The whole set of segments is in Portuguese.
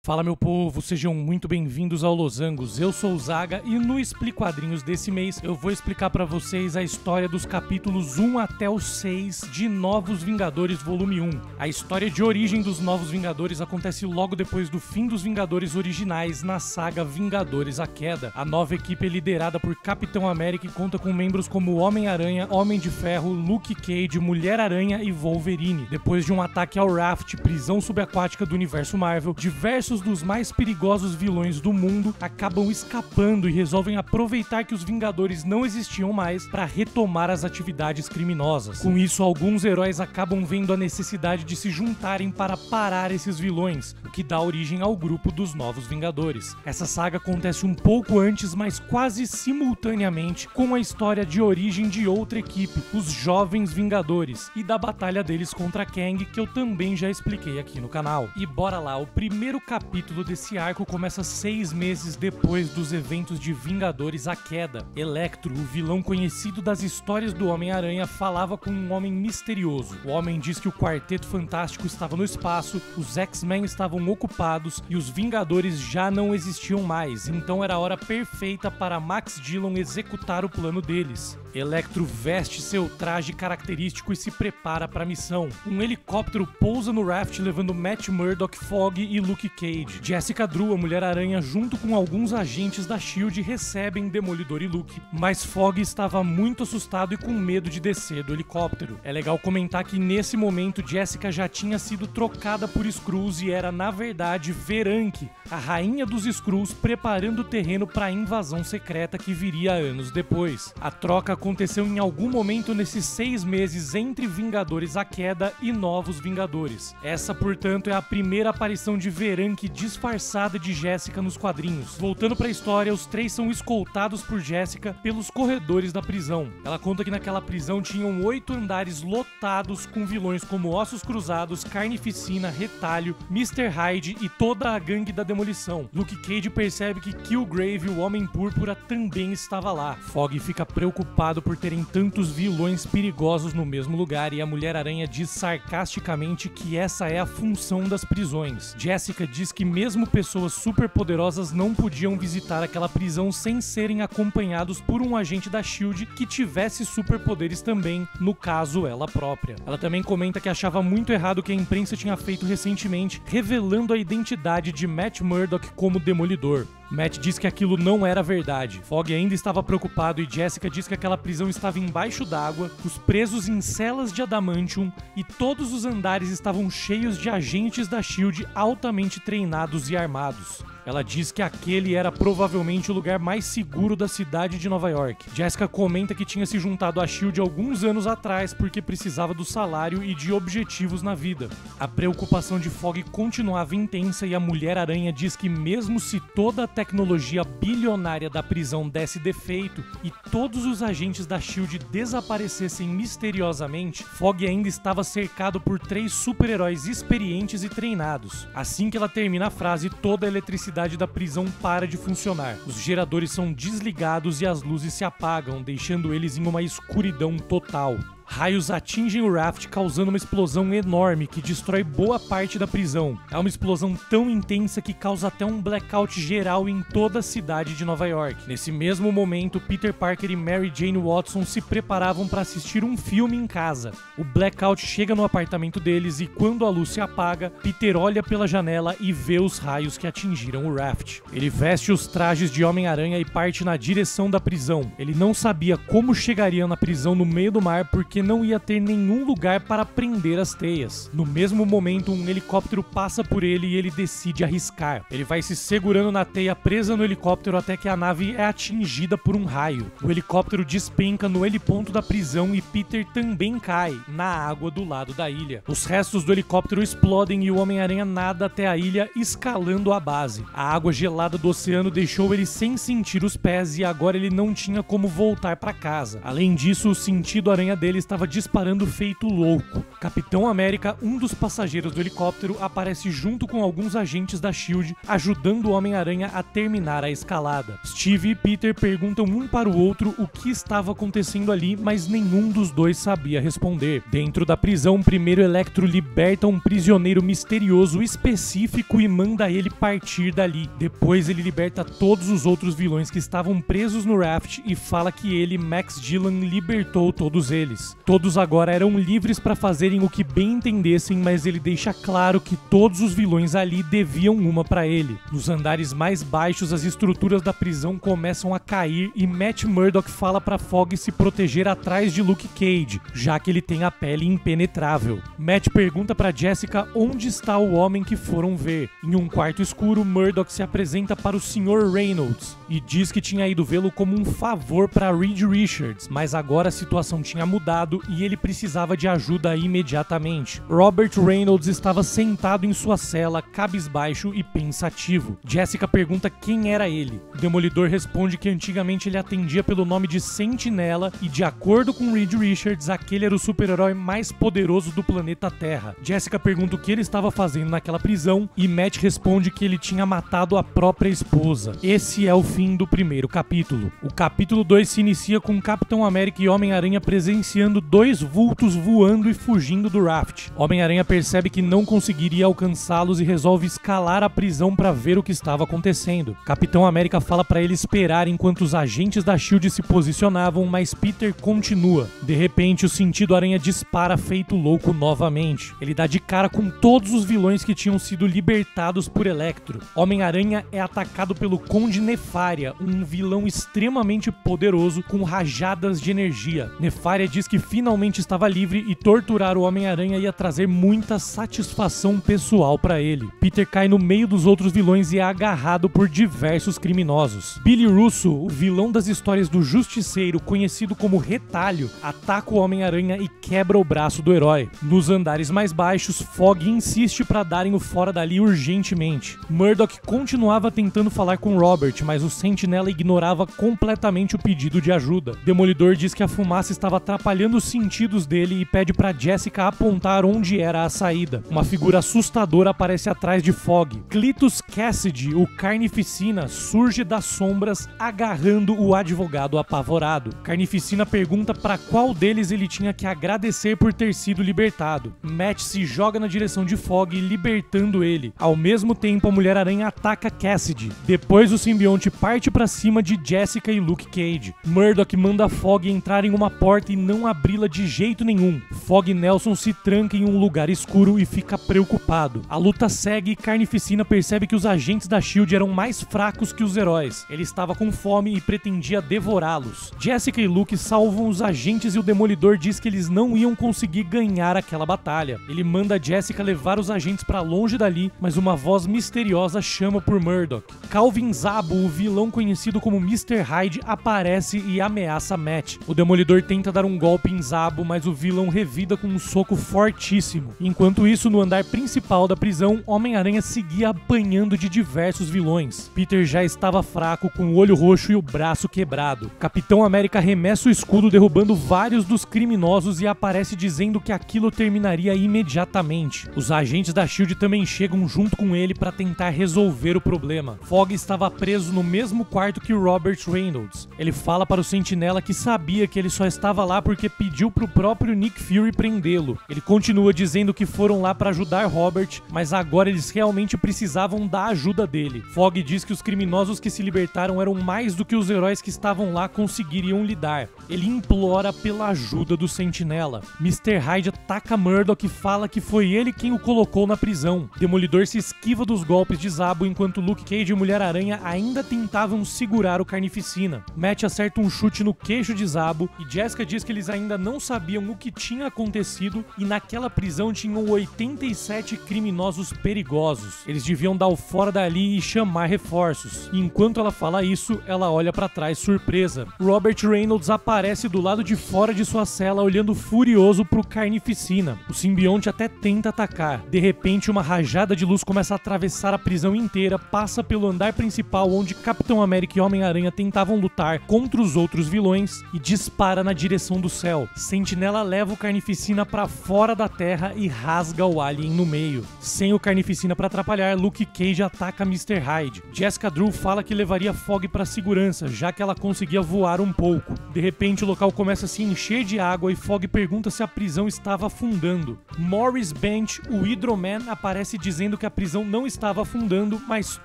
Fala meu povo, sejam muito bem-vindos ao Losangos. Eu sou o Zaga e no Explico Quadrinhos desse mês eu vou explicar pra vocês a história dos capítulos 1 até o 6 de Novos Vingadores Volume 1. A história de origem dos Novos Vingadores acontece logo depois do fim dos Vingadores originais na saga Vingadores: A Queda. A nova equipe é liderada por Capitão América e conta com membros como Homem-Aranha, Homem de Ferro, Luke Cage, Mulher-Aranha e Wolverine. Depois de um ataque ao Raft, prisão subaquática do universo Marvel, diversos dos mais perigosos vilões do mundo acabam escapando e resolvem aproveitar que os Vingadores não existiam mais para retomar as atividades criminosas. Com isso, alguns heróis acabam vendo a necessidade de se juntarem para parar esses vilões, o que dá origem ao grupo dos Novos Vingadores. Essa saga acontece um pouco antes, mas quase simultaneamente com a história de origem de outra equipe, os Jovens Vingadores, e da batalha deles contra Kang, que eu também já expliquei aqui no canal. E bora lá, o primeiro capítulo desse arco começa 6 meses depois dos eventos de Vingadores: A Queda. Electro, o vilão conhecido das histórias do Homem-Aranha, falava com um homem misterioso. O homem diz que o Quarteto Fantástico estava no espaço, os X-Men estavam ocupados e os Vingadores já não existiam mais, então era a hora perfeita para Max Dillon executar o plano deles. Electro veste seu traje característico e se prepara para a missão. Um helicóptero pousa no Raft levando Matt Murdock, Fogg e Luke Cage. Jessica Drew, a Mulher-Aranha, junto com alguns agentes da SHIELD, recebem Demolidor e Luke, mas Fogg estava muito assustado e com medo de descer do helicóptero. É legal comentar que nesse momento Jessica já tinha sido trocada por Skrulls e era na verdade Veranke, a rainha dos Skrulls, preparando o terreno para a invasão secreta que viria anos depois. A troca aconteceu em algum momento nesses 6 meses entre Vingadores: A Queda e Novos Vingadores. Essa, portanto, é a primeira aparição de Veranke disfarçada de Jessica nos quadrinhos. Voltando para a história, os três são escoltados por Jessica pelos corredores da prisão. Ela conta que naquela prisão tinham 8 andares lotados com vilões como Ossos Cruzados, Carnificina, Retalho, Mr. Hyde e toda a gangue da Demolição. Luke Cage percebe que Killgrave, o Homem Púrpura, também estava lá. Fogg fica preocupado por terem tantos vilões perigosos no mesmo lugar e a Mulher-Aranha diz sarcasticamente que essa é a função das prisões. Jessica diz que mesmo pessoas superpoderosas não podiam visitar aquela prisão sem serem acompanhados por um agente da SHIELD que tivesse superpoderes também, no caso ela própria. Ela também comenta que achava muito errado o que a imprensa tinha feito recentemente, revelando a identidade de Matt Murdock como Demolidor. Matt diz que aquilo não era verdade. Fogg ainda estava preocupado e Jessica diz que aquela prisão estava embaixo d'água, os presos em celas de adamantium e todos os andares estavam cheios de agentes da SHIELD altamente treinados e armados. Ela diz que aquele era provavelmente o lugar mais seguro da cidade de Nova York. Jessica comenta que tinha se juntado à SHIELD alguns anos atrás porque precisava do salário e de objetivos na vida. A preocupação de Fogg continuava intensa e a Mulher-Aranha diz que mesmo se toda a tecnologia bilionária da prisão desse defeito e todos os agentes da SHIELD desaparecessem misteriosamente, Fogg ainda estava cercado por 3 super-heróis experientes e treinados. Assim que ela termina a frase, toda a eletricidade da prisão para de funcionar. Os geradores são desligados e as luzes se apagam, deixando eles em uma escuridão total. Raios atingem o Raft, causando uma explosão enorme que destrói boa parte da prisão. É uma explosão tão intensa que causa até um blackout geral em toda a cidade de Nova York. Nesse mesmo momento, Peter Parker e Mary Jane Watson se preparavam para assistir um filme em casa. O blackout chega no apartamento deles e quando a luz se apaga, Peter olha pela janela e vê os raios que atingiram o Raft. Ele veste os trajes de Homem-Aranha e parte na direção da prisão. Ele não sabia como chegaria na prisão no meio do mar porque não ia ter nenhum lugar para prender as teias. No mesmo momento, um helicóptero passa por ele e ele decide arriscar. Ele vai se segurando na teia presa no helicóptero até que a nave é atingida por um raio. O helicóptero despenca no heliponto da prisão e Peter também cai na água do lado da ilha. Os restos do helicóptero explodem e o Homem-Aranha nada até a ilha, escalando a base. A água gelada do oceano deixou ele sem sentir os pés e agora ele não tinha como voltar para casa. Além disso, o sentido aranha dele estava disparando feito louco. Capitão América, um dos passageiros do helicóptero, aparece junto com alguns agentes da SHIELD, ajudando o Homem-Aranha a terminar a escalada. Steve e Peter perguntam um para o outro o que estava acontecendo ali, mas nenhum dos dois sabia responder. Dentro da prisão, primeiro Electro liberta um prisioneiro misterioso específico e manda ele partir dali. Depois ele liberta todos os outros vilões que estavam presos no raft e fala que ele, Max Dillon, libertou todos eles. Todos agora eram livres para fazerem o que bem entendessem, mas ele deixa claro que todos os vilões ali deviam uma para ele. Nos andares mais baixos, as estruturas da prisão começam a cair e Matt Murdock fala para Fogg se proteger atrás de Luke Cage, já que ele tem a pele impenetrável. Matt pergunta para Jessica onde está o homem que foram ver. Em um quarto escuro, Murdock se apresenta para o Sr. Reynolds e diz que tinha ido vê-lo como um favor para Reed Richards, mas agora a situação tinha mudado e ele precisava de ajuda imediatamente. Robert Reynolds estava sentado em sua cela, cabisbaixo e pensativo. Jessica pergunta quem era ele. O Demolidor responde que antigamente ele atendia pelo nome de Sentinela e, de acordo com Reed Richards, aquele era o super-herói mais poderoso do planeta Terra. Jessica pergunta o que ele estava fazendo naquela prisão e Matt responde que ele tinha matado a própria esposa. Esse é o fim do primeiro capítulo. O capítulo 2 se inicia com Capitão América e Homem-Aranha presenciando dois vultos voando e fugindo do raft. Homem-Aranha percebe que não conseguiria alcançá-los e resolve escalar a prisão para ver o que estava acontecendo. Capitão América fala para ele esperar enquanto os agentes da SHIELD se posicionavam, mas Peter continua. De repente, o sentido aranha dispara feito louco novamente. Ele dá de cara com todos os vilões que tinham sido libertados por Electro. Homem-Aranha é atacado pelo Conde Nefária, um vilão extremamente poderoso com rajadas de energia. Nefária diz que finalmente estava livre e torturar o Homem-Aranha ia trazer muita satisfação pessoal para ele. Peter cai no meio dos outros vilões e é agarrado por diversos criminosos. Billy Russo, o vilão das histórias do Justiceiro, conhecido como Retalho, ataca o Homem-Aranha e quebra o braço do herói. Nos andares mais baixos, Fogg insiste para darem o fora dali urgentemente. Murdock continuava tentando falar com Robert, mas o Sentinela ignorava completamente o pedido de ajuda. Demolidor diz que a fumaça estava atrapalhando os sentidos dele e pede para Jessica apontar onde era a saída. Uma figura assustadora aparece atrás de Fogg. Cletus Cassidy, o Carnificina, surge das sombras agarrando o advogado apavorado. Carnificina pergunta para qual deles ele tinha que agradecer por ter sido libertado. Matt se joga na direção de Fogg, libertando ele. Ao mesmo tempo, a Mulher-Aranha ataca Cassidy. Depois, o simbionte parte para cima de Jessica e Luke Cage. Murdock manda Fogg entrar em uma porta e não abri-la de jeito nenhum. Fogg e Nelson se trancam em um lugar escuro e fica preocupado. A luta segue e Carnificina percebe que os agentes da SHIELD eram mais fracos que os heróis. Ele estava com fome e pretendia devorá-los. Jessica e Luke salvam os agentes e o Demolidor diz que eles não iam conseguir ganhar aquela batalha. Ele manda Jessica levar os agentes para longe dali, mas uma voz misteriosa chama por Murdock. Calvin Zabo, o vilão conhecido como Mr. Hyde, aparece e ameaça Matt. O Demolidor tenta dar um golpe em Zabo, mas o vilão revida com um soco fortíssimo. Enquanto isso, no andar principal da prisão, Homem-Aranha seguia apanhando de diversos vilões. Peter já estava fraco, com o olho roxo e o braço quebrado. Capitão América arremessa o escudo, derrubando vários dos criminosos e aparece dizendo que aquilo terminaria imediatamente. Os agentes da SHIELD também chegam junto com ele para tentar resolver o problema. Fogg estava preso no mesmo quarto que Robert Reynolds. Ele fala para o Sentinela que sabia que ele só estava lá porque pediu pro próprio Nick Fury prendê-lo. Ele continua dizendo que foram lá para ajudar Robert, mas agora eles realmente precisavam da ajuda dele. Fogg diz que os criminosos que se libertaram eram mais do que os heróis que estavam lá conseguiriam lidar. Ele implora pela ajuda do Sentinela. Mr. Hyde ataca Murdock e fala que foi ele quem o colocou na prisão. Demolidor se esquiva dos golpes de Zabo enquanto Luke Cage e Mulher-Aranha ainda tentavam segurar o Carnificina. Matt acerta um chute no queixo de Zabo e Jessica diz que eles ainda não sabiam o que tinha acontecido e naquela prisão tinham 87 criminosos perigosos. Eles deviam dar o fora dali e chamar reforços. E enquanto ela fala isso, ela olha pra trás surpresa. Robert Reynolds aparece do lado de fora de sua cela olhando furioso pro Carnificina. O simbionte até tenta atacar. De repente, uma rajada de luz começa a atravessar a prisão inteira, passa pelo andar principal onde Capitão América e Homem-Aranha tentavam lutar contra os outros vilões e dispara na direção do céu. céu. Sentinela leva o Carnificina pra fora da Terra e rasga o Alien no meio. Sem o Carnificina pra atrapalhar, Luke Cage ataca Mr. Hyde. Jessica Drew fala que levaria Fogg pra segurança, já que ela conseguia voar um pouco. De repente, o local começa a se encher de água e Fogg pergunta se a prisão estava afundando. Morris Bench, o Hydro-Man, aparece dizendo que a prisão não estava afundando, mas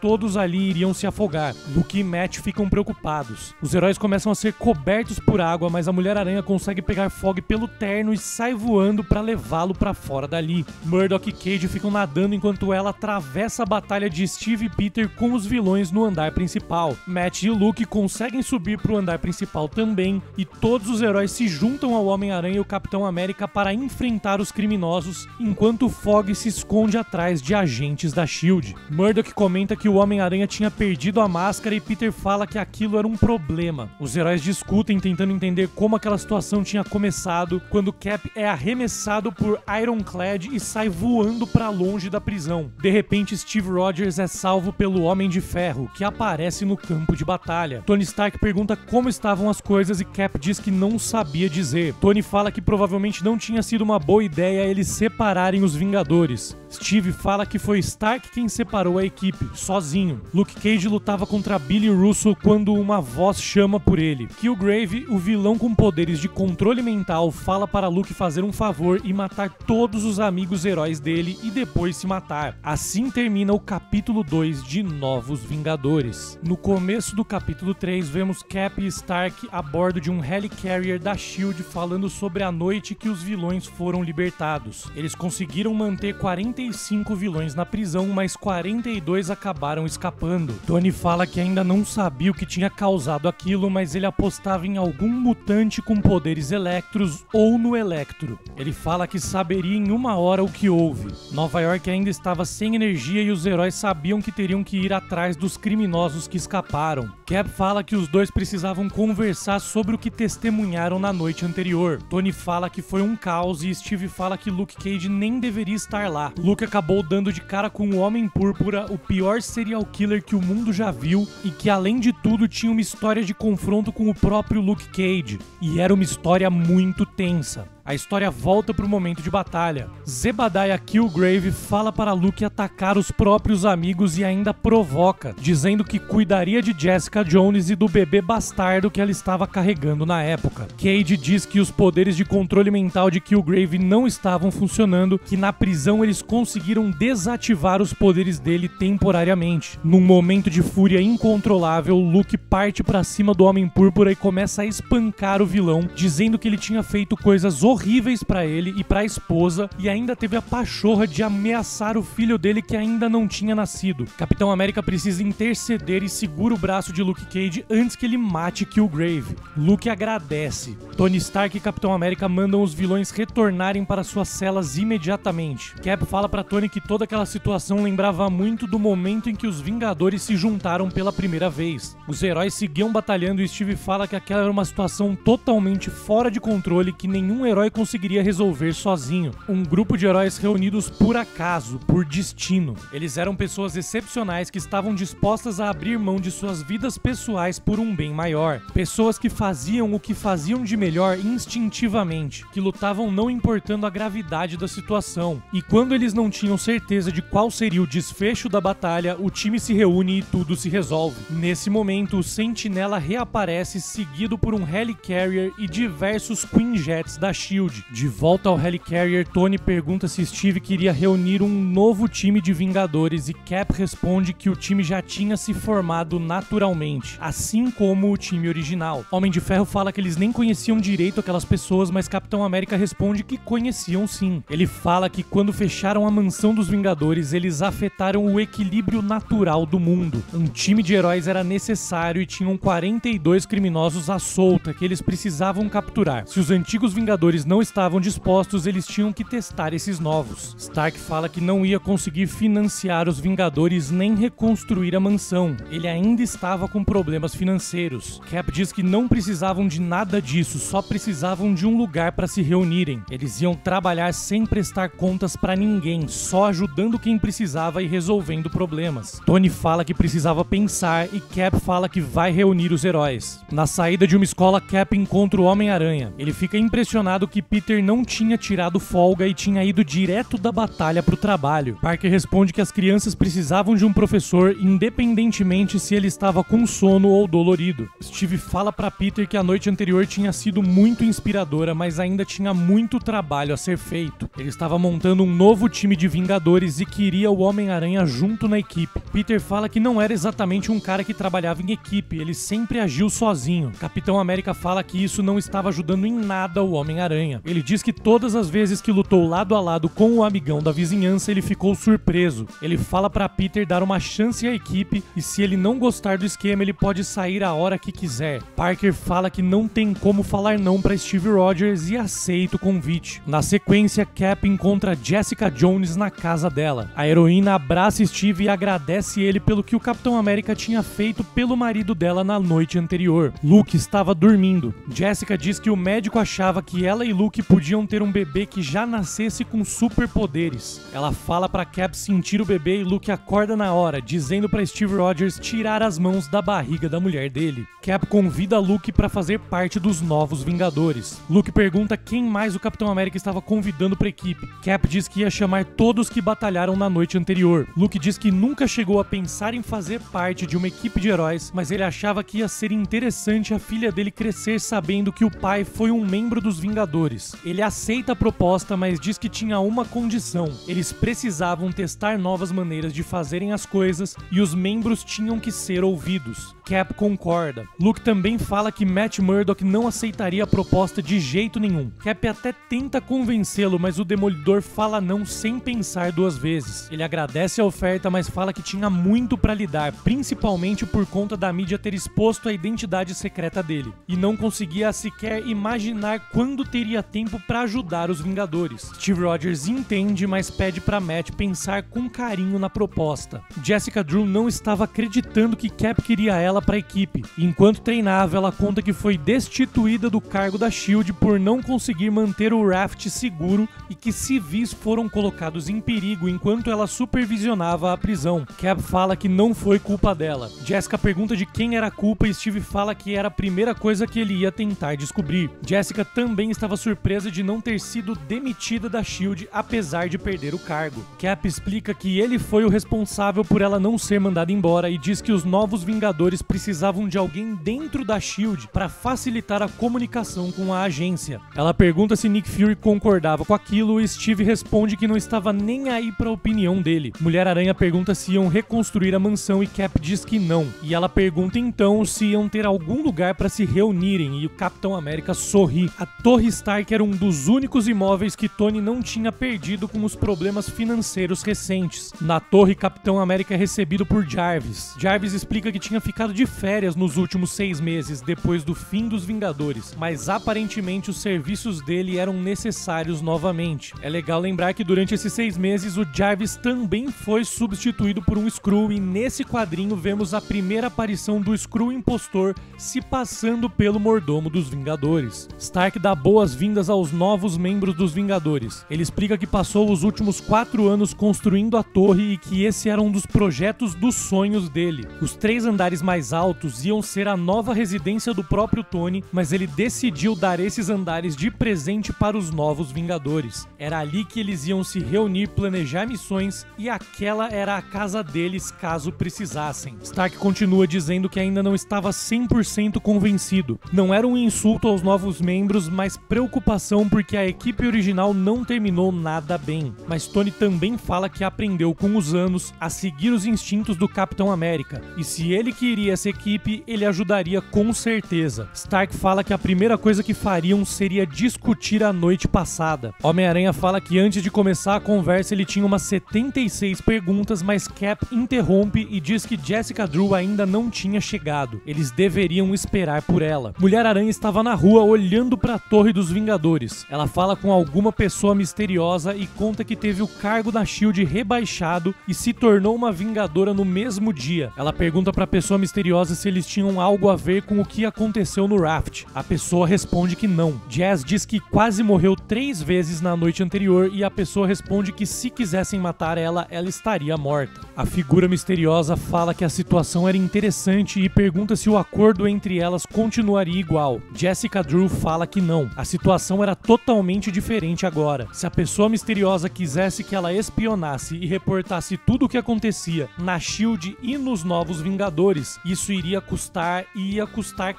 todos ali iriam se afogar. Luke e Matt ficam preocupados. Os heróis começam a ser cobertos por água, mas a Mulher-Aranha consegue pegar Fogg pelo terno e sai voando para levá-lo para fora dali. Murdock e Cage ficam nadando enquanto ela atravessa a batalha de Steve e Peter com os vilões no andar principal. Matt e Luke conseguem subir para o andar principal também, e todos os heróis se juntam ao Homem-Aranha e o Capitão América para enfrentar os criminosos, enquanto Fogg se esconde atrás de agentes da SHIELD. Murdock comenta que o Homem-Aranha tinha perdido a máscara e Peter fala que aquilo era um problema. Os heróis discutem tentando entender como aquela situação tinha começado, quando Cap é arremessado por Ironclad e sai voando para longe da prisão. De repente, Steve Rogers é salvo pelo Homem de Ferro, que aparece no campo de batalha. Tony Stark pergunta como estavam as coisas e Cap diz que não sabia dizer. Tony fala que provavelmente não tinha sido uma boa ideia eles separarem os Vingadores. Steve fala que foi Stark quem separou a equipe, sozinho. Luke Cage lutava contra Billy Russo quando uma voz chama por ele. Killgrave, o vilão com poderes de controle mental, fala para Luke fazer um favor e matar todos os amigos heróis dele e depois se matar. Assim termina o capítulo 2 de Novos Vingadores. No começo do capítulo 3, vemos Cap e Stark a bordo de um helicarrier da SHIELD falando sobre a noite que os vilões foram libertados. Eles conseguiram manter 45 vilões na prisão, mas 42 acabaram escapando. Tony fala que ainda não sabia o que tinha causado aquilo, mas ele apostava em algum mutante com poderes Electros ou no Electro. Ele fala que saberia em uma hora o que houve. Nova York ainda estava sem energia e os heróis sabiam que teriam que ir atrás dos criminosos que escaparam. Cap fala que os dois precisavam conversar sobre o que testemunharam na noite anterior. Tony fala que foi um caos e Steve fala que Luke Cage nem deveria estar lá. Luke acabou dando de cara com o Homem Púrpura, o pior serial killer que o mundo já viu, e que além de tudo tinha uma história de confronto com o próprio Luke Cage. E era uma história muito tensa. A história volta para o momento de batalha. Zebadiah Killgrave fala para Luke atacar os próprios amigos e ainda provoca, dizendo que cuidaria de Jessica Jones e do bebê bastardo que ela estava carregando na época. Cage diz que os poderes de controle mental de Killgrave não estavam funcionando, que na prisão eles conseguiram desativar os poderes dele temporariamente. Num momento de fúria incontrolável, Luke parte para cima do Homem Púrpura e começa a espancar o vilão, dizendo que ele tinha feito coisas horríveis pra ele e pra esposa, e ainda teve a pachorra de ameaçar o filho dele que ainda não tinha nascido. Capitão América precisa interceder e segura o braço de Luke Cage antes que ele mate Killgrave. Luke agradece. Tony Stark e Capitão América mandam os vilões retornarem para suas celas imediatamente. Cap fala pra Tony que toda aquela situação lembrava muito do momento em que os Vingadores se juntaram pela primeira vez. Os heróis seguiam batalhando e Steve fala que aquela era uma situação totalmente fora de controle que nenhum herói conseguiria resolver sozinho. Um grupo de heróis reunidos por acaso, por destino. Eles eram pessoas excepcionais que estavam dispostas a abrir mão de suas vidas pessoais por um bem maior. Pessoas que faziam o que faziam de melhor instintivamente, que lutavam não importando a gravidade da situação. E quando eles não tinham certeza de qual seria o desfecho da batalha, o time se reúne e tudo se resolve. Nesse momento, o Sentinela reaparece seguido por um helicarrier e diversos Quinjets da SHIELD. De volta ao helicarrier, Tony pergunta se Steve queria reunir um novo time de Vingadores e Cap responde que o time já tinha se formado naturalmente, assim como o time original. Homem de Ferro fala que eles nem conheciam direito aquelas pessoas, mas Capitão América responde que conheciam sim. Ele fala que quando fecharam a mansão dos Vingadores, eles afetaram o equilíbrio natural do mundo. Um time de heróis era necessário e tinham 42 criminosos à solta que eles precisavam capturar. Se os antigos Vingadores Vingadores não estavam dispostos, eles tinham que testar esses novos. Stark fala que não ia conseguir financiar os Vingadores nem reconstruir a mansão. Ele ainda estava com problemas financeiros. Cap diz que não precisavam de nada disso, só precisavam de um lugar para se reunirem. Eles iam trabalhar sem prestar contas para ninguém, só ajudando quem precisava e resolvendo problemas. Tony fala que precisava pensar e Cap fala que vai reunir os heróis. Na saída de uma escola, Cap encontra o Homem-Aranha. Ele fica impressionado que Peter não tinha tirado folga e tinha ido direto da batalha pro trabalho. Parker responde que as crianças precisavam de um professor, independentemente se ele estava com sono ou dolorido. Steve fala para Peter que a noite anterior tinha sido muito inspiradora, mas ainda tinha muito trabalho a ser feito. Ele estava montando um novo time de Vingadores e queria o Homem-Aranha junto na equipe. Peter fala que não era exatamente um cara que trabalhava em equipe, ele sempre agiu sozinho. Capitão América fala que isso não estava ajudando em nada o Homem-Aranha. Ele diz que todas as vezes que lutou lado a lado com o amigão da vizinhança, ele ficou surpreso. Ele fala para Peter dar uma chance à equipe e se ele não gostar do esquema, ele pode sair a hora que quiser. Parker fala que não tem como falar não para Steve Rogers e aceita o convite. Na sequência, Cap encontra Jessica Jones na casa dela. A heroína abraça Steve e agradece ele pelo que o Capitão América tinha feito pelo marido dela na noite anterior. Luke estava dormindo. Jessica diz que o médico achava que ela e Luke podiam ter um bebê que já nascesse com superpoderes. Ela fala para Cap sentir o bebê e Luke acorda na hora, dizendo para Steve Rogers tirar as mãos da barriga da mulher dele. Cap convida Luke para fazer parte dos novos Vingadores. Luke pergunta quem mais o Capitão América estava convidando para a equipe. Cap diz que ia chamar todos que batalharam na noite anterior. Luke diz que nunca chegou a pensar em fazer parte de uma equipe de heróis, mas ele achava que ia ser interessante a filha dele crescer sabendo que o pai foi um membro dos Vingadores. Ele aceita a proposta, mas diz que tinha uma condição. Eles precisavam testar novas maneiras de fazerem as coisas e os membros tinham que ser ouvidos. Cap concorda. Luke também fala que Matt Murdock não aceitaria a proposta de jeito nenhum. Cap até tenta convencê-lo, mas o Demolidor fala não sem pensar duas vezes. Ele agradece a oferta, mas fala que tinha muito pra lidar, principalmente por conta da mídia ter exposto a identidade secreta dele, e não conseguia sequer imaginar quando teria tempo pra ajudar os Vingadores. Steve Rogers entende, mas pede pra Matt pensar com carinho na proposta. Jessica Drew não estava acreditando que Cap queria ela pra equipe. Enquanto treinava, ela conta que foi destituída do cargo da SHIELD por não conseguir manter o raft seguro e que civis foram colocados em perigo enquanto ela supervisionava a prisão. Cap fala que não foi culpa dela. Jessica pergunta de quem era a culpa e Steve fala que era a primeira coisa que ele ia tentar descobrir. Jessica também estava surpresa de não ter sido demitida da SHIELD apesar de perder o cargo. Cap explica que ele foi o responsável por ela não ser mandada embora e diz que os novos Vingadores precisavam de alguém dentro da SHIELD para facilitar a comunicação com a agência. Ela pergunta se Nick Fury concordava com aquilo e Steve responde que não estava nem aí para a opinião dele. Mulher-Aranha pergunta se iam reconstruir a mansão e Cap diz que não. E ela pergunta então se iam ter algum lugar para se reunirem e o Capitão América sorri. A Torre Stark era um dos únicos imóveis que Tony não tinha perdido com os problemas financeiros recentes. Na torre, Capitão América é recebido por Jarvis. Jarvis explica que tinha ficado de férias nos últimos 6 meses, depois do fim dos Vingadores, mas aparentemente os serviços dele eram necessários novamente. É legal lembrar que durante esses 6 meses o Jarvis também foi substituído por um Skrull e nesse quadrinho vemos a primeira aparição do Skrull impostor se passando pelo mordomo dos Vingadores. Stark dá boas-vindas aos novos membros dos Vingadores. Ele explica que passou os últimos 4 anos construindo a torre e que esse era um dos projetos dos sonhos dele. Os 3 andares mais altos iam ser a nova residência do próprio Tony, mas ele decidiu dar esses andares de presente para os novos Vingadores. Era ali que eles iam se reunir, planejar missões e aquela era a casa deles caso precisassem. Stark continua dizendo que ainda não estava 100% convencido. Não era um insulto aos novos membros, mas preocupação porque a equipe original não terminou nada bem. Mas Tony também fala que aprendeu com os anos a seguir os instintos do Capitão América. E se ele queria essa equipe, ele ajudaria com certeza. Stark fala que a primeira coisa que fariam seria discutir a noite passada. Homem-Aranha fala que antes de começar a conversa ele tinha umas 76 perguntas, mas Cap interrompe e diz que Jessica Drew ainda não tinha chegado. Eles deveriam esperar por ela. Mulher-Aranha estava na rua olhando para a Torre dos Vingadores. Ela fala com alguma pessoa misteriosa e conta que teve o cargo da SHIELD rebaixado e se tornou uma Vingadora no mesmo dia. Ela pergunta para a pessoa misteriosa se eles tinham algo a ver com o que aconteceu no Raft. A pessoa responde que não. Jazz diz que quase morreu 3 vezes na noite anterior e a pessoa responde que se quisessem matar ela, ela estaria morta. A figura misteriosa fala que a situação era interessante e pergunta se o acordo entre elas continuaria igual. Jessica Drew fala que não. A situação era totalmente diferente agora. Se a pessoa misteriosa quisesse que ela espionasse e reportasse tudo o que acontecia na SHIELD e nos Novos Vingadores, isso iria custar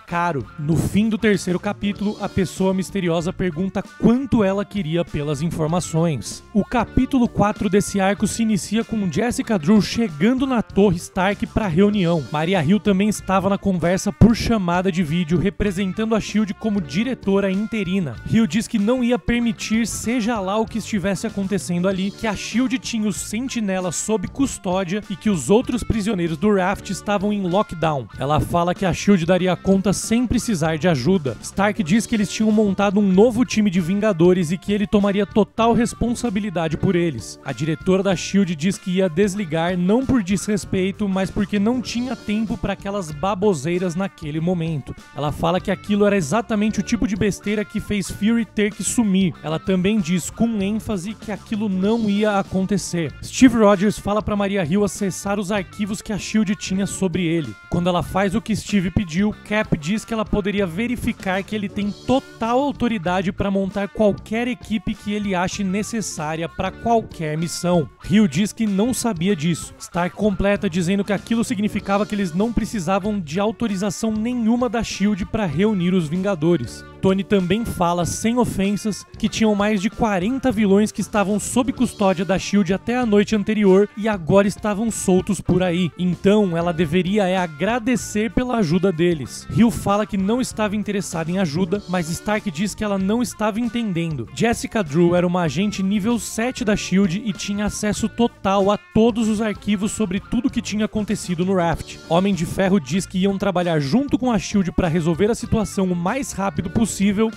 caro. No fim do terceiro capítulo, a pessoa misteriosa pergunta quanto ela queria pelas informações. O capítulo 4 desse arco se inicia com Jessica Drew chegando na Torre Stark para reunião. Maria Hill também estava na conversa por chamada de vídeo, representando a SHIELD como diretora interina. Hill diz que não ia permitir, seja lá o que estivesse acontecendo ali, que a SHIELD tinha os sentinelas sob custódia e que os outros prisioneiros do Raft estavam em lockdown. Ela fala que a SHIELD daria conta sem precisar de ajuda. Stark diz que eles tinham montado um novo time de Vingadores e que ele tomaria total responsabilidade por eles. A diretora da SHIELD diz que ia desligar não por desrespeito, mas porque não tinha tempo para aquelas baboseiras naquele momento. Ela fala que aquilo era exatamente o tipo de besteira que fez Fury ter que sumir. Ela também diz com ênfase que aquilo não ia acontecer. Steve Rogers fala para Maria Hill acessar os arquivos que a SHIELD tinha sobre ele. Quando ela faz o que Steve pediu, Cap diz que ela poderia verificar que ele tem total autoridade para montar qualquer equipe que ele ache necessária para qualquer missão. Hill diz que não sabia disso. Stark completa dizendo que aquilo significava que eles não precisavam de autorização nenhuma da SHIELD para reunir os Vingadores. Tony também fala, sem ofensas, que tinham mais de 40 vilões que estavam sob custódia da SHIELD até a noite anterior e agora estavam soltos por aí. Então, ela deveria agradecer pela ajuda deles. Hill fala que não estava interessada em ajuda, mas Stark diz que ela não estava entendendo. Jessica Drew era uma agente nível 7 da SHIELD e tinha acesso total a todos os arquivos sobre tudo que tinha acontecido no Raft. Homem de Ferro diz que iam trabalhar junto com a SHIELD para resolver a situação o mais rápido possível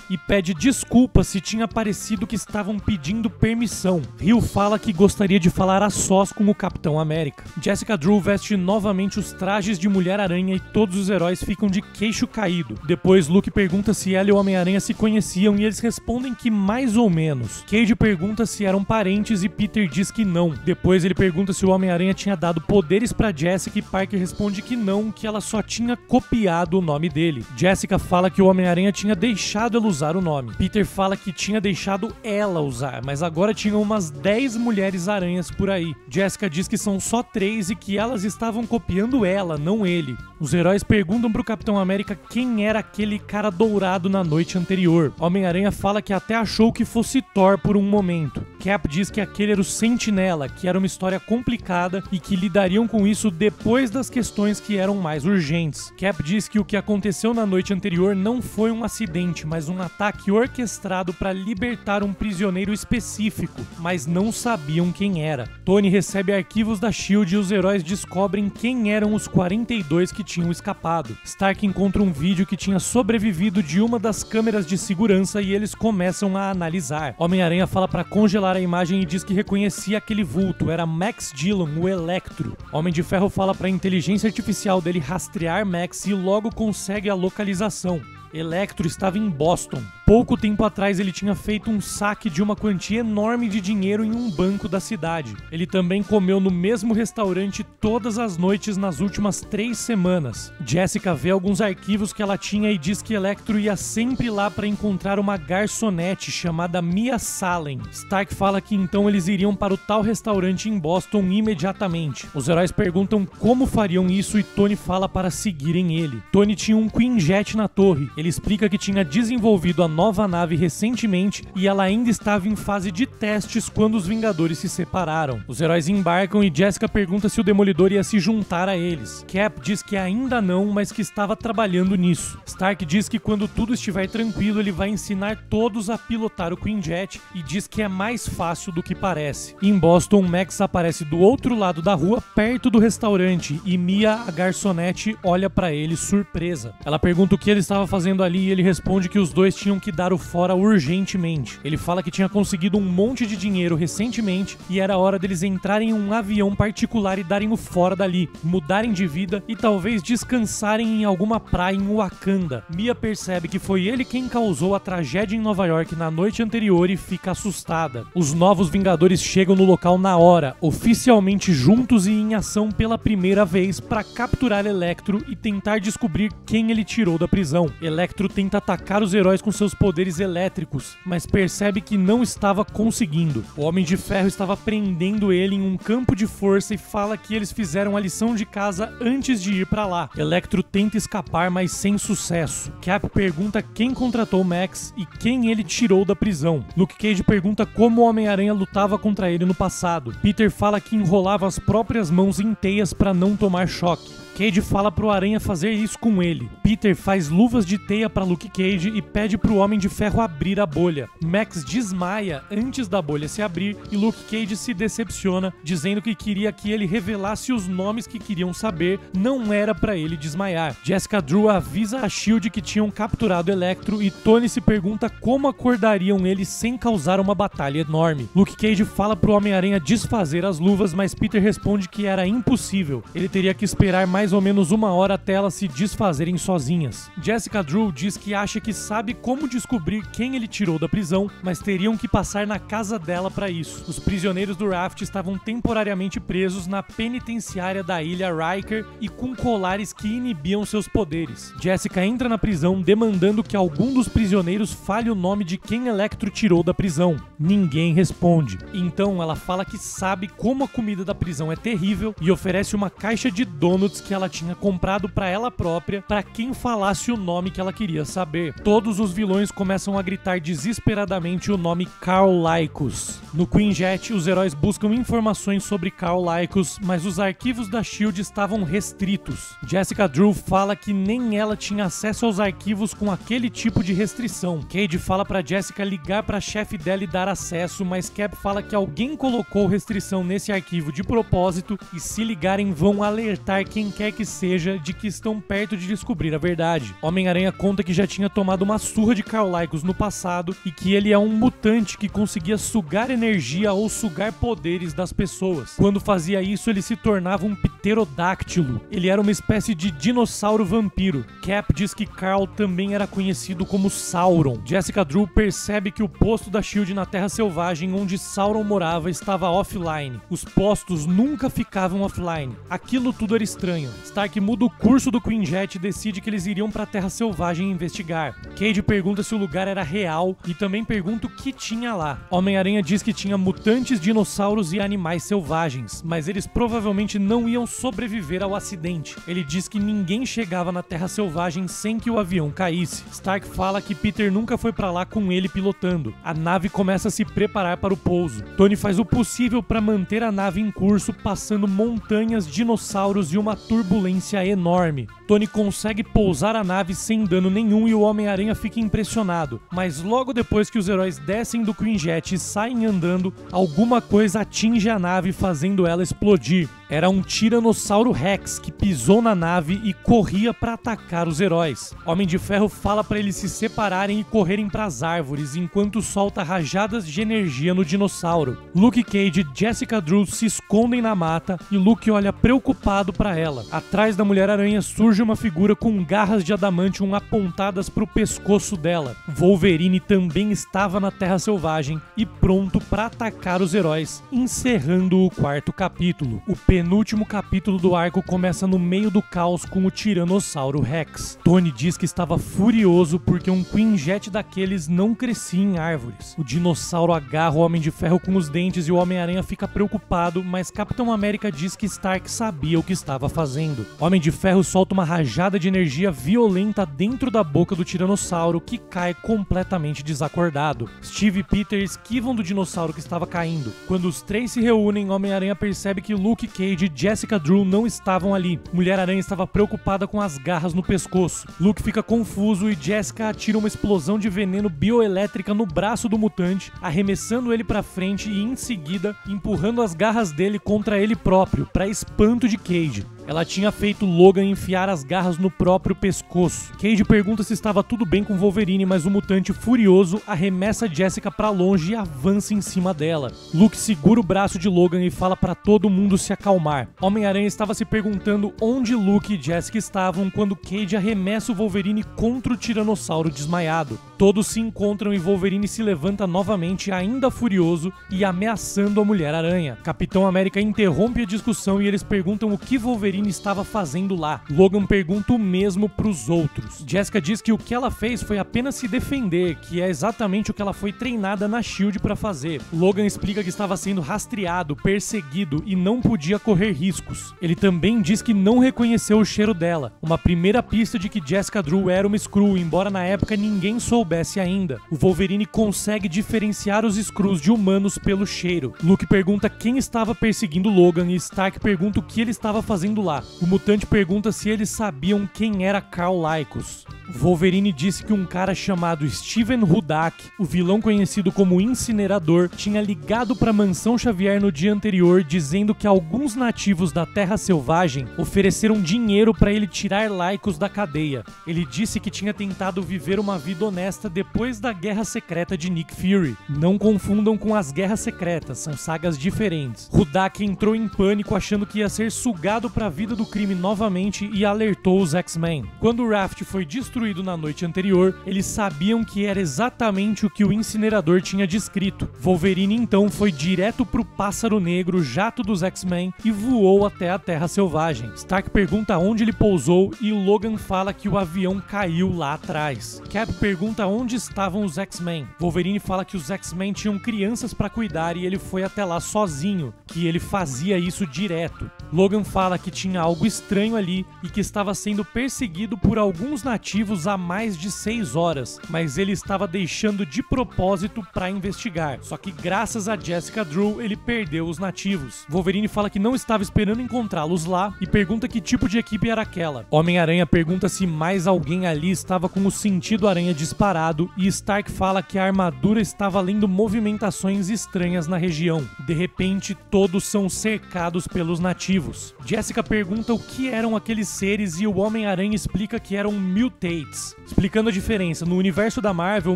e pede desculpas se tinha parecido que estavam pedindo permissão. Hill fala que gostaria de falar a sós com o Capitão América. Jessica Drew veste novamente os trajes de Mulher-Aranha e todos os heróis ficam de queixo caído. Depois Luke pergunta se ela e o Homem-Aranha se conheciam e eles respondem que mais ou menos. Cage pergunta se eram parentes e Peter diz que não. Depois ele pergunta se o Homem-Aranha tinha dado poderes pra Jessica e Parker responde que não, que ela só tinha copiado o nome dele. Jessica fala que o Homem-Aranha tinha deixado ela usar o nome. Peter fala que tinha deixado ela usar, mas agora tinham umas 10 mulheres-aranhas por aí. Jessica diz que são só 3 e que elas estavam copiando ela, não ele. Os heróis perguntam pro Capitão América quem era aquele cara dourado na noite anterior. Homem-Aranha fala que até achou que fosse Thor por um momento. Cap diz que aquele era o Sentinela, que era uma história complicada e que lidariam com isso depois das questões que eram mais urgentes. Cap diz que o que aconteceu na noite anterior não foi um acidente, mas um ataque orquestrado para libertar um prisioneiro específico, mas não sabiam quem era. Tony recebe arquivos da SHIELD e os heróis descobrem quem eram os 42 que tinham escapado. Stark encontra um vídeo que tinha sobrevivido de uma das câmeras de segurança e eles começam a analisar. Homem-Aranha fala para congelar a imagem e diz que reconhecia aquele vulto, era Max Dillon, o Electro. Homem de Ferro fala para a inteligência artificial dele rastrear Max e logo consegue a localização. Electro estava em Boston. Pouco tempo atrás ele tinha feito um saque de uma quantia enorme de dinheiro em um banco da cidade. Ele também comeu no mesmo restaurante todas as noites nas últimas 3 semanas. Jessica vê alguns arquivos que ela tinha e diz que Electro ia sempre lá para encontrar uma garçonete chamada Mia Salen. Stark fala que então eles iriam para o tal restaurante em Boston imediatamente. Os heróis perguntam como fariam isso e Tony fala para seguirem ele. Tony tinha um Quinjet na torre. Ele explica que tinha desenvolvido a nova nave recentemente e ela ainda estava em fase de testes quando os Vingadores se separaram. Os heróis embarcam e Jessica pergunta se o Demolidor ia se juntar a eles. Cap diz que ainda não, mas que estava trabalhando nisso. Stark diz que quando tudo estiver tranquilo, ele vai ensinar todos a pilotar o Quinjet e diz que é mais fácil do que parece. Em Boston, Max aparece do outro lado da rua, perto do restaurante, e Mia, a garçonete, olha pra ele surpresa. Ela pergunta o que ele estava fazendo ali e ele responde que os dois tinham que dar o fora urgentemente. Ele fala que tinha conseguido um monte de dinheiro recentemente e era hora deles entrarem em um avião particular e darem o fora dali, mudarem de vida e talvez descansarem em alguma praia em Wakanda. Mia percebe que foi ele quem causou a tragédia em Nova York na noite anterior e fica assustada. Os novos Vingadores chegam no local na hora, oficialmente juntos e em ação pela primeira vez para capturar Electro e tentar descobrir quem ele tirou da prisão. Electro tenta atacar os heróis com seus poderes elétricos, mas percebe que não estava conseguindo. O Homem de Ferro estava prendendo ele em um campo de força e fala que eles fizeram a lição de casa antes de ir para lá. Electro tenta escapar, mas sem sucesso. Cap pergunta quem contratou Max e quem ele tirou da prisão. Luke Cage pergunta como o Homem-Aranha lutava contra ele no passado. Peter fala que enrolava as próprias mãos em teias para não tomar choque. Cage fala pro Aranha fazer isso com ele. Peter faz luvas de teia para Luke Cage e pede pro Homem de Ferro abrir a bolha. Max desmaia antes da bolha se abrir e Luke Cage se decepciona, dizendo que queria que ele revelasse os nomes que queriam saber, não era para ele desmaiar. Jessica Drew avisa a S.H.I.E.L.D. que tinham capturado Electro e Tony se pergunta como acordariam ele sem causar uma batalha enorme. Luke Cage fala pro Homem-Aranha desfazer as luvas, mas Peter responde que era impossível. Ele teria que esperar mais ou menos uma hora até elas se desfazerem sozinhas. Jessica Drew diz que acha que sabe como descobrir quem ele tirou da prisão, mas teriam que passar na casa dela para isso. Os prisioneiros do Raft estavam temporariamente presos na penitenciária da ilha Riker e com colares que inibiam seus poderes. Jessica entra na prisão demandando que algum dos prisioneiros fale o nome de quem Electro tirou da prisão. Ninguém responde. Então ela fala que sabe como a comida da prisão é terrível e oferece uma caixa de donuts que ela tinha comprado para ela própria para quem falasse o nome que ela queria saber. Todos os vilões começam a gritar desesperadamente o nome Carl Lycos. No Quinjet, os heróis buscam informações sobre Carl Lycos, mas os arquivos da S.H.I.E.L.D. estavam restritos. Jessica Drew fala que nem ela tinha acesso aos arquivos com aquele tipo de restrição. Cage fala para Jessica ligar para a chefe dela e dar acesso, mas Cap fala que alguém colocou restrição nesse arquivo de propósito e se ligarem vão alertar quem quer que seja de que estão perto de descobrir a verdade. Homem-Aranha conta que já tinha tomado uma surra de Carl Lycos no passado e que ele é um mutante que conseguia sugar energia ou sugar poderes das pessoas. Quando fazia isso, ele se tornava um pterodáctilo. Ele era uma espécie de dinossauro vampiro. Cap diz que Carl também era conhecido como Sauron. Jessica Drew percebe que o posto da S.H.I.E.L.D. na Terra Selvagem onde Sauron morava estava offline. Os postos nunca ficavam offline. Aquilo tudo era estranho. Stark muda o curso do Quinjet e decide que eles iriam para a Terra Selvagem investigar. Cage pergunta se o lugar era real e também pergunta o que tinha lá. Homem-Aranha diz que tinha mutantes, dinossauros e animais selvagens, mas eles provavelmente não iam sobreviver ao acidente. Ele diz que ninguém chegava na Terra Selvagem sem que o avião caísse. Stark fala que Peter nunca foi para lá com ele pilotando. A nave começa a se preparar para o pouso. Tony faz o possível para manter a nave em curso, passando montanhas, dinossauros e uma turbulência enorme. Tony consegue pousar a nave sem dano nenhum e o Homem-Aranha fica impressionado. Mas logo depois que os heróis descem do Quinjet e saem andando, alguma coisa atinge a nave fazendo ela explodir. Era um Tiranossauro Rex que pisou na nave e corria para atacar os heróis. Homem de Ferro fala para eles se separarem e correrem para as árvores enquanto solta rajadas de energia no dinossauro. Luke Cage e Jessica Drew se escondem na mata e Luke olha preocupado para ela. Atrás da Mulher-Aranha surge uma figura com garras de adamantium apontadas para o pescoço dela. Wolverine também estava na Terra Selvagem e pronto para atacar os heróis, encerrando o quarto capítulo. O penúltimo capítulo do arco começa no meio do caos com o Tiranossauro Rex. Tony diz que estava furioso porque um Quinjet daqueles não crescia em árvores. O dinossauro agarra o Homem de Ferro com os dentes e o Homem-Aranha fica preocupado, mas Capitão América diz que Stark sabia o que estava fazendo. Homem de Ferro solta uma rajada de energia violenta dentro da boca do Tiranossauro, que cai completamente desacordado. Steve e Peter esquivam do dinossauro que estava caindo. Quando os três se reúnem, Homem-Aranha percebe que Luke Cage e Jessica Drew não estavam ali. Mulher-Aranha estava preocupada com as garras no pescoço. Luke fica confuso e Jessica atira uma explosão de veneno bioelétrica no braço do mutante, arremessando ele pra frente e, em seguida, empurrando as garras dele contra ele próprio, para espanto de Cage. Ela tinha feito Logan enfiar as garras no próprio pescoço. Cage pergunta se estava tudo bem com Wolverine, mas o mutante furioso arremessa Jessica pra longe e avança em cima dela. Luke segura o braço de Logan e fala pra todo mundo se acalmar. Homem-Aranha estava se perguntando onde Luke e Jessica estavam quando Cage arremessa o Wolverine contra o Tiranossauro desmaiado. Todos se encontram e Wolverine se levanta novamente, ainda furioso e ameaçando a Mulher-Aranha. Capitão América interrompe a discussão e eles perguntam o que Wolverine estava fazendo lá. Logan pergunta o mesmo pros outros. Jessica diz que o que ela fez foi apenas se defender, que é exatamente o que ela foi treinada na SHIELD pra fazer. Logan explica que estava sendo rastreado, perseguido e não podia correr riscos. Ele também diz que não reconheceu o cheiro dela, uma primeira pista de que Jessica Drew era uma Skrull, embora na época ninguém soubesse ainda. O Wolverine consegue diferenciar os Skrulls de humanos pelo cheiro. Luke pergunta quem estava perseguindo Logan e Stark pergunta o que ele estava fazendo lá. O mutante pergunta se eles sabiam quem era Carl Lycos. Wolverine disse que um cara chamado Steven Hudak, o vilão conhecido como Incinerador, tinha ligado para a Mansão Xavier no dia anterior dizendo que alguns nativos da Terra Selvagem ofereceram dinheiro para ele tirar Lycos da cadeia. Ele disse que tinha tentado viver uma vida honesta depois da Guerra Secreta de Nick Fury. Não confundam com as Guerras Secretas, são sagas diferentes. Hudak entrou em pânico achando que ia ser sugado para a vida do crime novamente e alertou os X-Men. Quando o Raft foi destruído na noite anterior, eles sabiam que era exatamente o que o Incinerador tinha descrito. Wolverine então foi direto pro Pássaro Negro, jato dos X-Men, e voou até a Terra Selvagem. Stark pergunta onde ele pousou e Logan fala que o avião caiu lá atrás. Cap pergunta onde estavam os X-Men. Wolverine fala que os X-Men tinham crianças pra cuidar e ele foi até lá sozinho, que ele fazia isso direto. Logan fala que tinha algo estranho ali e que estava sendo perseguido por alguns nativos há mais de 6 horas, mas ele estava deixando de propósito para investigar. Só que graças a Jessica Drew, ele perdeu os nativos. Wolverine fala que não estava esperando encontrá-los lá e pergunta que tipo de equipe era aquela. Homem-Aranha pergunta se mais alguém ali estava com o sentido aranha disparado e Stark fala que a armadura estava lendo movimentações estranhas na região. De repente, todos são cercados pelos nativos. Jessica pergunta o que eram aqueles seres e o Homem-Aranha explica que eram mutates. Explicando a diferença, no universo da Marvel,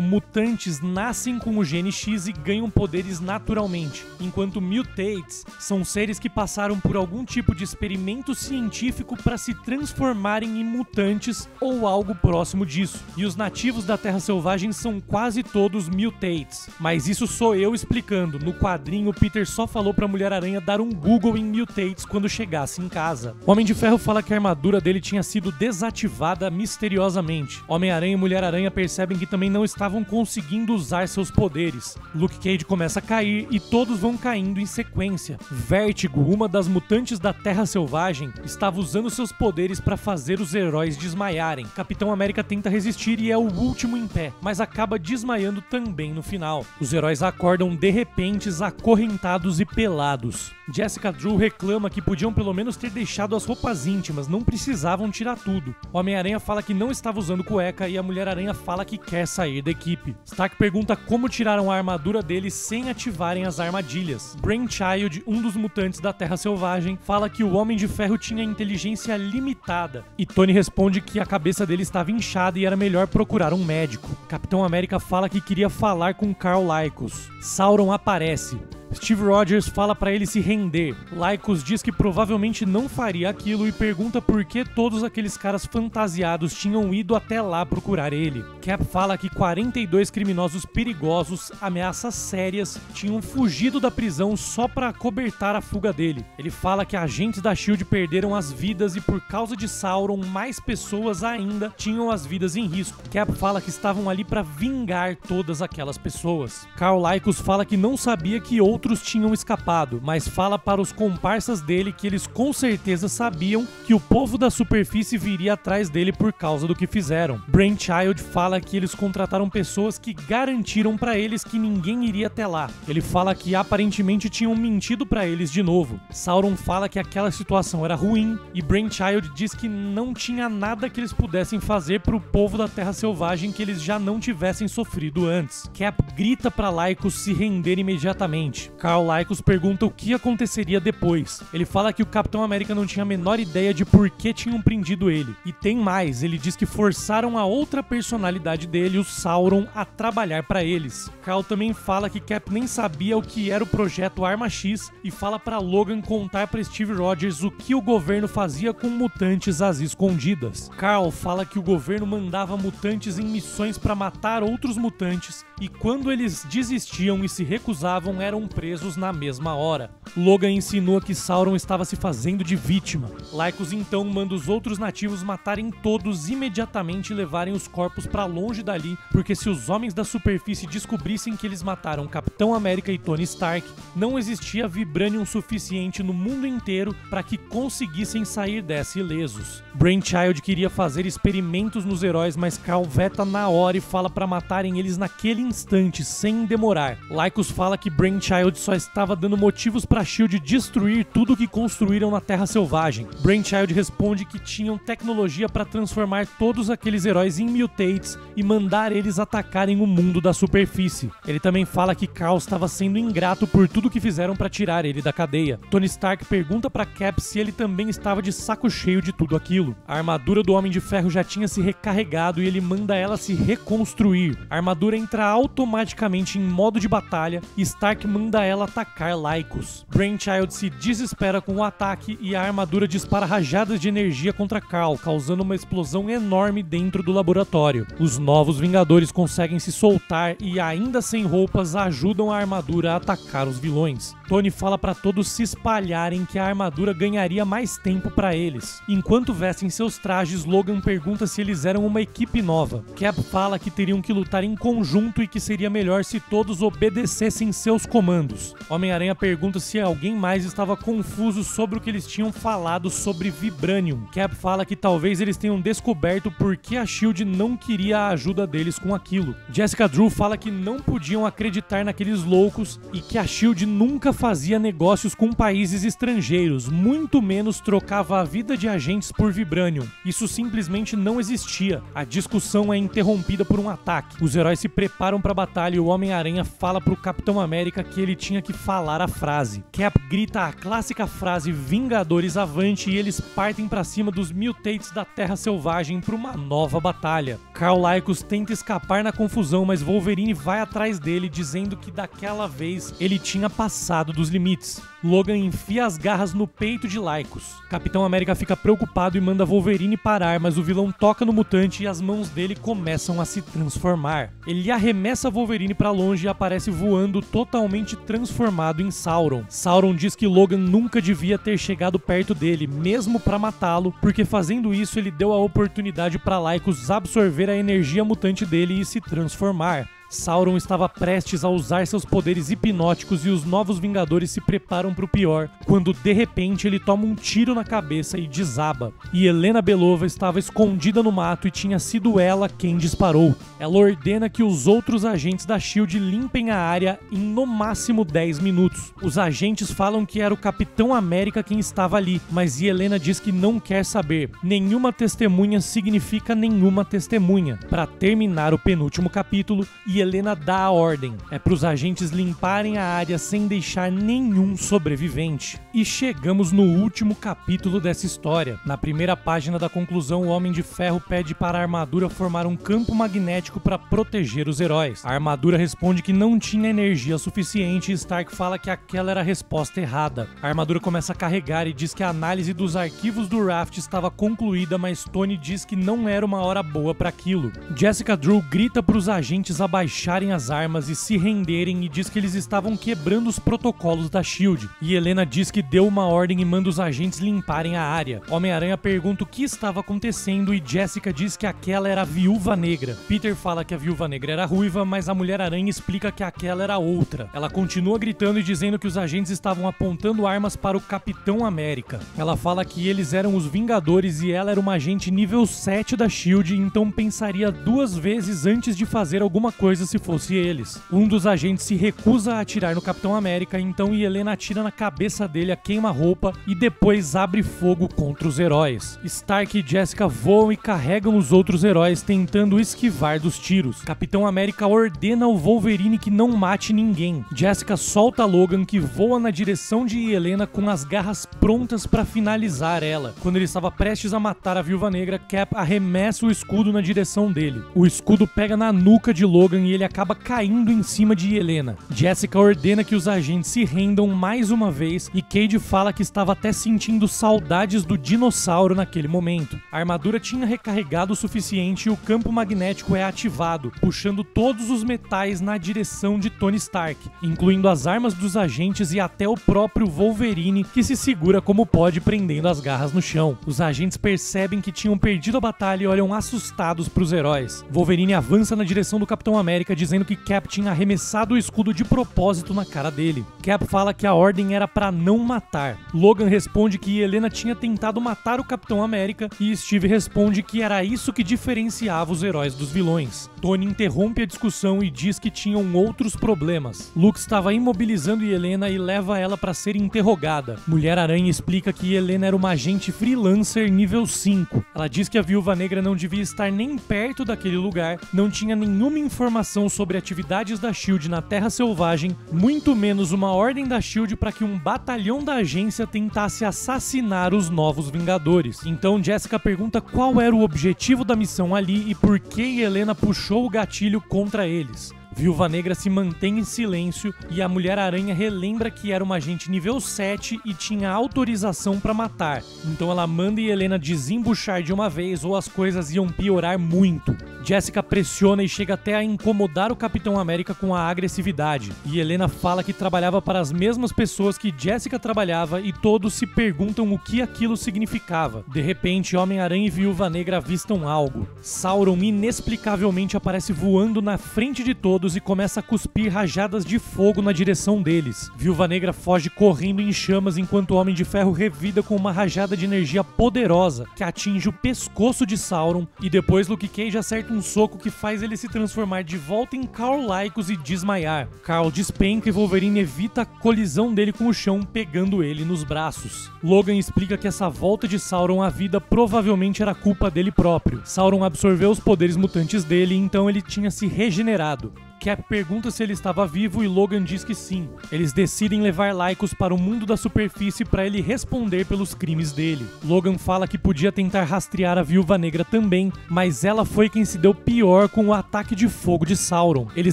mutantes nascem com o gene X e ganham poderes naturalmente, enquanto mutates são seres que passaram por algum tipo de experimento científico para se transformarem em mutantes ou algo próximo disso. E os nativos da Terra Selvagem são quase todos mutates. Mas isso sou eu explicando. No quadrinho, Peter só falou pra Mulher-Aranha dar um Google em mutates quando chegasse em casa. O Homem de Ferro fala que a armadura dele tinha sido desativada misteriosamente. Homem-Aranha e Mulher-Aranha percebem que também não estavam conseguindo usar seus poderes. Luke Cage começa a cair e todos vão caindo em sequência. Vértigo, uma das mutantes da Terra Selvagem, estava usando seus poderes para fazer os heróis desmaiarem. Capitão América tenta resistir e é o último em pé, mas acaba desmaiando também no final. Os heróis acordam de repente, acorrentados e pelados. Jessica Drew reclama que podiam pelo menos ter deixado as roupas íntimas, não precisavam tirar tudo. O Homem-Aranha fala que não estava usando cueca e a Mulher-Aranha fala que quer sair da equipe. Stark pergunta como tiraram a armadura dele sem ativarem as armadilhas. Brainchild, um dos mutantes da Terra Selvagem, fala que o Homem de Ferro tinha inteligência limitada e Tony responde que a cabeça dele estava inchada e era melhor procurar um médico. Capitão América fala que queria falar com Carl Lycos. Sauron aparece. Steve Rogers fala pra ele se render. Lycos diz que provavelmente não faria aquilo e pergunta por que todos aqueles caras fantasiados tinham ido até lá procurar ele. Cap fala que 42 criminosos perigosos, ameaças sérias, tinham fugido da prisão só pra acobertar a fuga dele. Ele fala que agentes da SHIELD perderam as vidas e por causa de Sauron, mais pessoas ainda tinham as vidas em risco. Cap fala que estavam ali pra vingar todas aquelas pessoas. Carl Lycos fala que não sabia que outros tinham escapado, mas fala para os comparsas dele que eles com certeza sabiam que o povo da superfície viria atrás dele por causa do que fizeram. Brainchild fala que eles contrataram pessoas que garantiram pra eles que ninguém iria até lá. Ele fala que aparentemente tinham mentido pra eles de novo. Sauron fala que aquela situação era ruim e Brainchild diz que não tinha nada que eles pudessem fazer pro povo da Terra Selvagem que eles já não tivessem sofrido antes. Cap grita pra Lycos se render imediatamente. Carl Lycos pergunta o que aconteceria depois. Ele fala que o Capitão América não tinha a menor ideia de por que tinham prendido ele. E tem mais, ele diz que forçaram a outra personalidade dele, o Sauron, a trabalhar pra eles. Carl também fala que Cap nem sabia o que era o projeto Arma X e fala pra Logan contar pra Steve Rogers o que o governo fazia com mutantes às escondidas. Carl fala que o governo mandava mutantes em missões pra matar outros mutantes e quando eles desistiam e se recusavam eram presos na mesma hora. Logan insinua que Sauron estava se fazendo de vítima. Lycos então manda os outros nativos matarem todos imediatamente e levarem os corpos pra longe dali, porque se os homens da superfície descobrissem que eles mataram Capitão América e Tony Stark, não existia vibranium suficiente no mundo inteiro para que conseguissem sair dessa ilesos. Brainchild queria fazer experimentos nos heróis, mas Carl veta na hora e fala para matarem eles naquele instante, sem demorar. Lycos fala que Brainchild só estava dando motivos para SHIELD destruir tudo que construíram na Terra Selvagem. Brainchild responde que tinham tecnologia para transformar todos aqueles heróis em mutates e mandar eles atacarem o mundo da superfície. Ele também fala que Carl estava sendo ingrato por tudo que fizeram para tirar ele da cadeia. Tony Stark pergunta para Cap se ele também estava de saco cheio de tudo aquilo. A armadura do Homem de Ferro já tinha se recarregado e ele manda ela se reconstruir. A armadura entra automaticamente em modo de batalha e Stark manda ela atacar Lycos. Brainchild se desespera com o ataque e a armadura dispara rajadas de energia contra Carl, causando uma explosão enorme dentro do laboratório. Os novos Vingadores conseguem se soltar e, ainda sem roupas, ajudam a armadura a atacar os vilões. Tony fala para todos se espalharem que a armadura ganharia mais tempo para eles. Enquanto vestem seus trajes, Logan pergunta se eles eram uma equipe nova. Cap fala que teriam que lutar em conjunto e que seria melhor se todos obedecessem seus comandos. Homem-Aranha pergunta se alguém mais estava confuso sobre o que eles tinham falado sobre Vibranium. Cap fala que talvez eles tenham descoberto por que a SHIELD não queria a ajuda deles com aquilo. Jessica Drew fala que não podiam acreditar naqueles loucos e que a SHIELD nunca fazia negócios com países estrangeiros, muito menos trocava a vida de agentes por Vibranium. Isso simplesmente não existia. A discussão é interrompida por um ataque. Os heróis se preparam para a batalha e o Homem-Aranha fala pro Capitão América que ele tinha que falar a frase. Cap grita a clássica frase Vingadores avante e eles partem para cima dos mutates da Terra Selvagem para uma nova batalha. Carl Lycos tenta escapar na confusão, mas Wolverine vai atrás dele dizendo que daquela vez ele tinha passado dos limites. Logan enfia as garras no peito de Lycos. Capitão América fica preocupado e manda Wolverine parar, mas o vilão toca no mutante e as mãos dele começam a se transformar. Ele arremessa Wolverine pra longe e aparece voando totalmente transformado em Sauron. Sauron diz que Logan nunca devia ter chegado perto dele, mesmo pra matá-lo, porque fazendo isso ele deu a oportunidade pra Lycos absorver a energia mutante dele e se transformar. Sauron estava prestes a usar seus poderes hipnóticos e os novos Vingadores se preparam para o pior, quando de repente ele toma um tiro na cabeça e desaba. E Helena Belova estava escondida no mato e tinha sido ela quem disparou. Ela ordena que os outros agentes da SHIELD limpem a área em no máximo 10 minutos. Os agentes falam que era o Capitão América quem estava ali, mas Helena diz que não quer saber. Nenhuma testemunha significa nenhuma testemunha. Para terminar o penúltimo capítulo, Helena dá a ordem. É para os agentes limparem a área sem deixar nenhum sobrevivente. E chegamos no último capítulo dessa história. Na primeira página da conclusão, o Homem de Ferro pede para a armadura formar um campo magnético para proteger os heróis. A armadura responde que não tinha energia suficiente e Stark fala que aquela era a resposta errada. A armadura começa a carregar e diz que a análise dos arquivos do raft estava concluída, mas Tony diz que não era uma hora boa para aquilo. Jessica Drew grita para os agentes abaixarem as armas e se renderem e diz que eles estavam quebrando os protocolos da SHIELD. E Helena diz que deu uma ordem e manda os agentes limparem a área. Homem-Aranha pergunta o que estava acontecendo e Jessica diz que aquela era a Viúva Negra. Peter fala que a Viúva Negra era ruiva, mas a Mulher-Aranha explica que aquela era outra. Ela continua gritando e dizendo que os agentes estavam apontando armas para o Capitão América. Ela fala que eles eram os Vingadores e ela era uma agente nível 7 da SHIELD, então pensaria 2 vezes antes de fazer alguma coisa se fosse eles. Um dos agentes se recusa a atirar no Capitão América, então Helena atira na cabeça dele a queima-roupa e depois abre fogo contra os heróis. Stark e Jessica voam e carregam os outros heróis tentando esquivar dos tiros. Capitão América ordena ao Wolverine que não mate ninguém. Jessica solta Logan, que voa na direção de Helena com as garras prontas para finalizar ela. Quando ele estava prestes a matar a Viúva Negra, Cap arremessa o escudo na direção dele. O escudo pega na nuca de Logan e ele acaba caindo em cima de Helena. Jessica ordena que os agentes se rendam mais uma vez e Cade fala que estava até sentindo saudades do dinossauro naquele momento. A armadura tinha recarregado o suficiente e o campo magnético é ativado, puxando todos os metais na direção de Tony Stark, incluindo as armas dos agentes e até o próprio Wolverine, que se segura como pode prendendo as garras no chão. Os agentes percebem que tinham perdido a batalha e olham assustados para os heróis. Wolverine avança na direção do Capitão América dizendo que Cap tinha arremessado o escudo de propósito na cara dele. Cap fala que a ordem era para não matar. Logan responde que Helena tinha tentado matar o Capitão América e Steve responde que era isso que diferenciava os heróis dos vilões. Tony interrompe a discussão e diz que tinham outros problemas. Luke estava imobilizando Helena e leva ela para ser interrogada. Mulher-Aranha explica que Helena era uma agente freelancer nível 5. Ela diz que a Viúva Negra não devia estar nem perto daquele lugar, não tinha nenhuma informação sobre atividades da SHIELD na Terra Selvagem, muito menos uma ordem da SHIELD para que um batalhão da agência tentasse assassinar os novos Vingadores. Então Jessica pergunta qual era o objetivo da missão ali e por que Helena puxou o gatilho contra eles. Viúva Negra se mantém em silêncio e a Mulher-Aranha relembra que era uma agente nível 7 e tinha autorização para matar. Então ela manda Helena desembuchar de uma vez ou as coisas iam piorar muito. Jessica pressiona e chega até a incomodar o Capitão América com a agressividade. E Helena fala que trabalhava para as mesmas pessoas que Jessica trabalhava e todos se perguntam o que aquilo significava. De repente, Homem-Aranha e Viúva Negra avistam algo. Sauron inexplicavelmente aparece voando na frente de todos e começa a cuspir rajadas de fogo na direção deles. Viúva Negra foge correndo em chamas enquanto o Homem de Ferro revida com uma rajada de energia poderosa que atinge o pescoço de Sauron e depois Luke Cage acerta um soco que faz ele se transformar de volta em Carl Lycos e desmaiar. Carl despenca e Wolverine evita a colisão dele com o chão, pegando ele nos braços. Logan explica que essa volta de Sauron à vida provavelmente era culpa dele próprio. Sauron absorveu os poderes mutantes dele, então ele tinha se regenerado. Cap pergunta se ele estava vivo e Logan diz que sim. Eles decidem levar Lycos para o mundo da superfície para ele responder pelos crimes dele. Logan fala que podia tentar rastrear a Viúva Negra também, mas ela foi quem se deu pior com o ataque de fogo de Sauron. Eles